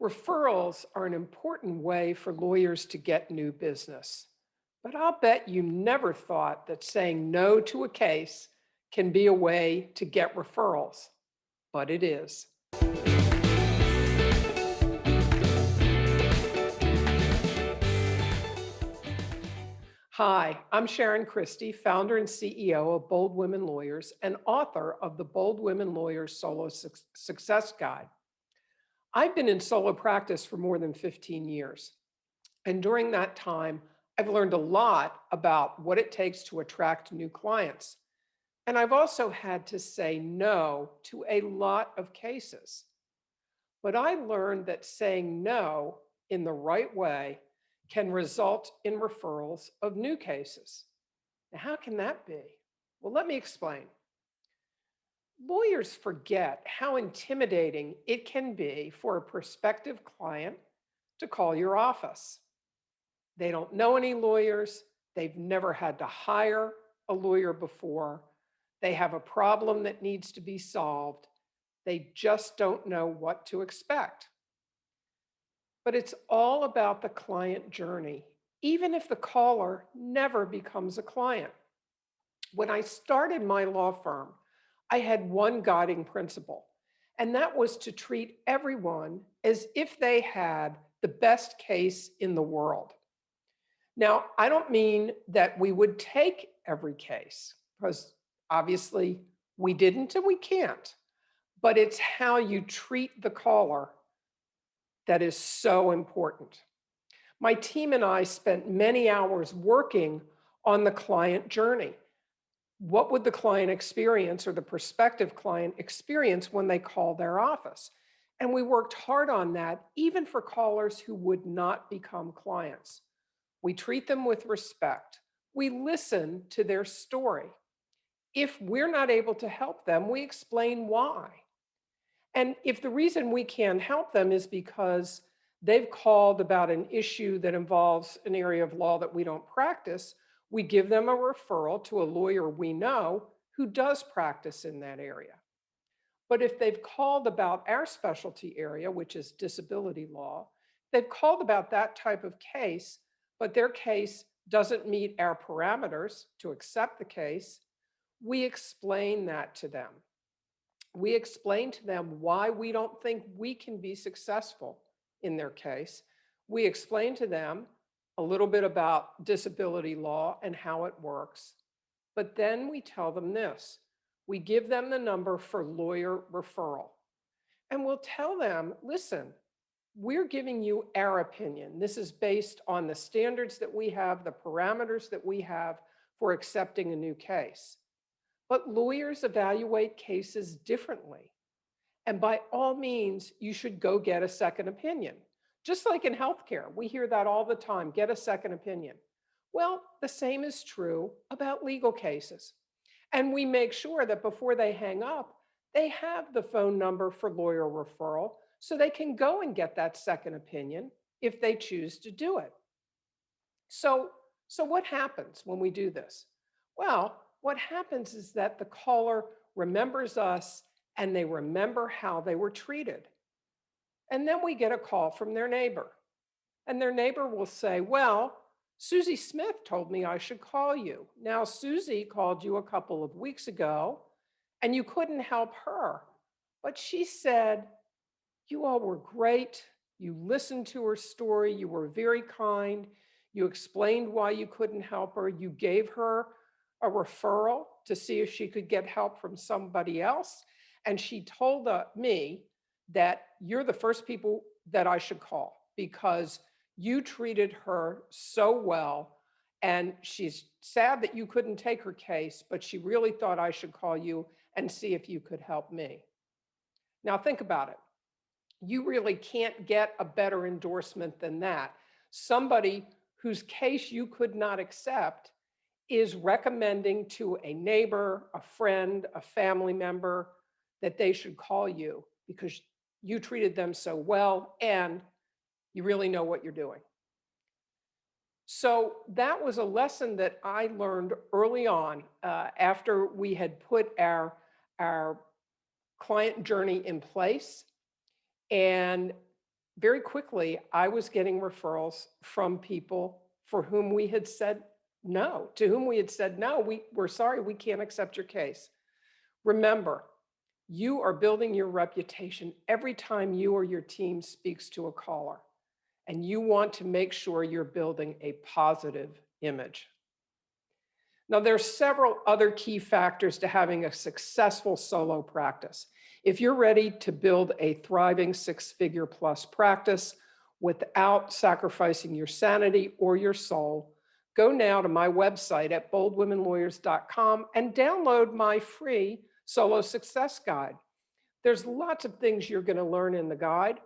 Referrals are an important way for lawyers to get new business. But I'll bet you never thought that saying no to a case can be a way to get referrals. But it is. Hi, I'm Sharon Christie, founder and CEO of Bold Women Lawyers and author of the Bold Women Lawyers Solo Success Guide. I've been in solo practice for more than 15 years. And during that time, I've learned a lot about what it takes to attract new clients. And I've also had to say no to a lot of cases. But I learned that saying no in the right way can result in referrals of new cases. Now, how can that be? Well, let me explain. Lawyers forget how intimidating it can be for a prospective client to call your office. They don't know any lawyers. They've never had to hire a lawyer before. They have a problem that needs to be solved. They just don't know what to expect. But it's all about the client journey, even if the caller never becomes a client. When I started my law firm, I had one guiding principle, and that was to treat everyone as if they had the best case in the world. Now, I don't mean that we would take every case, because obviously we didn't and we can't, but it's how you treat the caller that is so important. My team and I spent many hours working on the client journey. What would the client experience or the prospective client experience when they call their office? And we worked hard on that, even for callers who would not become clients. We treat them with respect. We listen to their story. If we're not able to help them, we explain why. And if the reason we can't help them is because they've called about an issue that involves an area of law that we don't practice, we give them a referral to a lawyer we know who does practice in that area. But if they've called about our specialty area, which is disability law, they've called about that type of case, but their case doesn't meet our parameters to accept the case, we explain that to them. We explain to them why we don't think we can be successful in their case. We explain to them a little bit about disability law and how it works. But then we tell them this. We give them the number for lawyer referral. And we'll tell them, listen, we're giving you our opinion. This is based on the standards that we have, the parameters that we have for accepting a new case. But lawyers evaluate cases differently. And by all means, you should go get a second opinion. Just like in healthcare, we hear that all the time, get a second opinion. Well, the same is true about legal cases. And we make sure that before they hang up, they have the phone number for lawyer referral so they can go and get that second opinion if they choose to do it. So what happens when we do this? Well, what happens is that the caller remembers us and they remember how they were treated. And then we get a call from their neighbor. And their neighbor will say, well, Susie Smith told me I should call you. Now, Susie called you a couple of weeks ago and you couldn't help her. But she said, you all were great. You listened to her story. You were very kind. You explained why you couldn't help her. You gave her a referral to see if she could get help from somebody else. And she told me that you're the first people that I should call because you treated her so well. And she's sad that you couldn't take her case, but she really thought I should call you and see if you could help me. Now, think about it. You really can't get a better endorsement than that. Somebody whose case you could not accept is recommending to a neighbor, a friend, a family member that they should call you because you treated them so well and you really know what you're doing. So that was a lesson that I learned early on after we had put our client journey in place. And very quickly, I was getting referrals from people for whom we had said no, to whom we had said, no, we're sorry, we can't accept your case. Remember, you are building your reputation every time you or your team speaks to a caller, and you want to make sure you're building a positive image. Now, there are several other key factors to having a successful solo practice. If you're ready to build a thriving six-figure plus practice without sacrificing your sanity or your soul, go now to my website at boldwomenlawyers.com and download my free solo success guide. There's lots of things you're going to learn in the guide,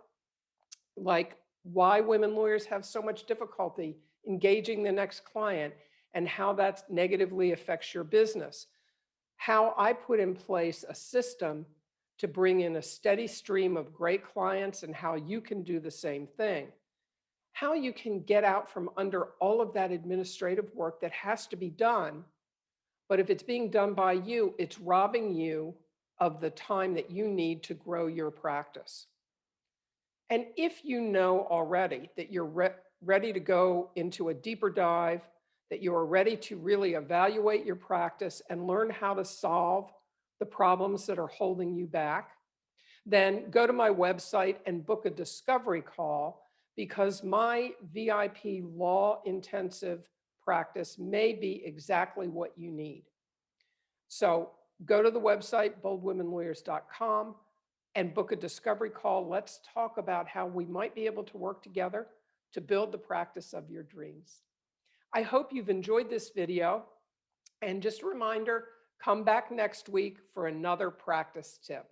like why women lawyers have so much difficulty engaging the next client and how that negatively affects your business. How I put in place a system to bring in a steady stream of great clients and how you can do the same thing. How you can get out from under all of that administrative work that has to be done, but if it's being done by you, it's robbing you of the time that you need to grow your practice. And if you know already that you're ready to go into a deeper dive, that you are ready to really evaluate your practice and learn how to solve the problems that are holding you back, then go to my website and book a discovery call, because my VIP law intensive practice may be exactly what you need. So go to the website, boldwomenlawyers.com, and book a discovery call. Let's talk about how we might be able to work together to build the practice of your dreams. I hope you've enjoyed this video. And just a reminder, come back next week for another practice tip.